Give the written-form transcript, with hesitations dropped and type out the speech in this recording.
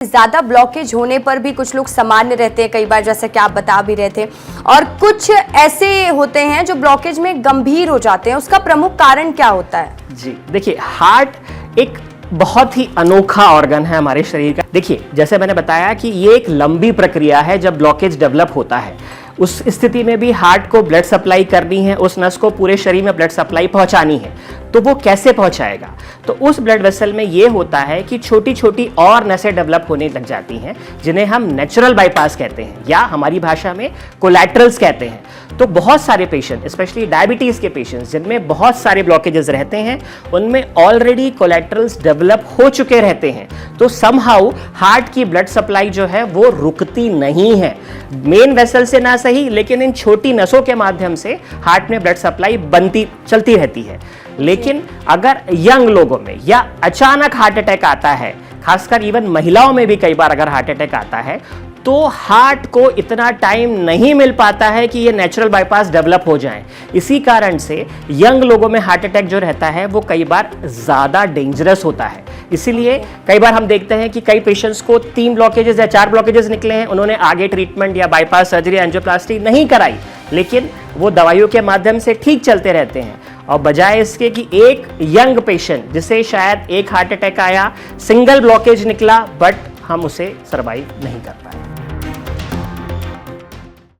ज्यादा ब्लॉकेज होने पर भी कुछ लोग सामान्य रहते हैं कई बार, जैसे कि आप बता भी रहे थे, और कुछ ऐसे होते हैं जो ब्लॉकेज में गंभीर हो जाते हैं। उसका प्रमुख कारण क्या होता है? जी देखिए, हार्ट एक बहुत ही अनोखा ऑर्गन है हमारे शरीर का। देखिए, जैसे मैंने बताया कि ये एक लंबी प्रक्रिया है जब ब्लॉकेज डेवलप होता है। उस स्थिति में भी हार्ट को ब्लड सप्लाई करनी है, उस नस को पूरे शरीर में ब्लड सप्लाई पहुंचानी है। तो वो कैसे पहुंचाएगा? तो उस ब्लड वेसल में ये होता है कि छोटी छोटी और नसें डेवलप होने लग जाती हैं, जिन्हें हम नेचुरल बाईपास कहते हैं या हमारी भाषा में कोलैटरल्स कहते हैं। तो बहुत सारे पेशेंट, स्पेशली डायबिटीज के पेशेंट्स जिनमें बहुत सारे ब्लॉकेजेस रहते हैं, उनमें ऑलरेडी कोलैटरल्स डेवलप हो चुके रहते हैं। तो समहाउ हार्ट की ब्लड सप्लाई जो है वो रुकती नहीं है। मेन वेसल से ना सही, लेकिन इन छोटी नसों के माध्यम से हार्ट में ब्लड सप्लाई चलती रहती है। लेकिन अगर यंग लोगों में या अचानक हार्ट अटैक आता है, खासकर इवन महिलाओं में भी कई बार अगर हार्ट अटैक आता है, तो हार्ट को इतना टाइम नहीं मिल पाता है कि ये नेचुरल बाईपास डेवलप हो जाए। इसी कारण से यंग लोगों में हार्ट अटैक जो रहता है वो कई बार ज़्यादा डेंजरस होता है। इसीलिए कई बार हम देखते हैं कि कई पेशेंट्स को 3 ब्लॉकेजेस या 4 ब्लॉकेजेस निकले हैं, उन्होंने आगे ट्रीटमेंट या बाईपास सर्जरी, एंजियोप्लास्टी नहीं कराई, लेकिन वो दवाइयों के माध्यम से ठीक चलते रहते हैं। और बजाय इसके कि एक यंग पेशेंट जिसे शायद एक हार्ट अटैक आया, सिंगल ब्लॉकेज निकला, बट हम उसे सर्वाइव नहीं कर पाए।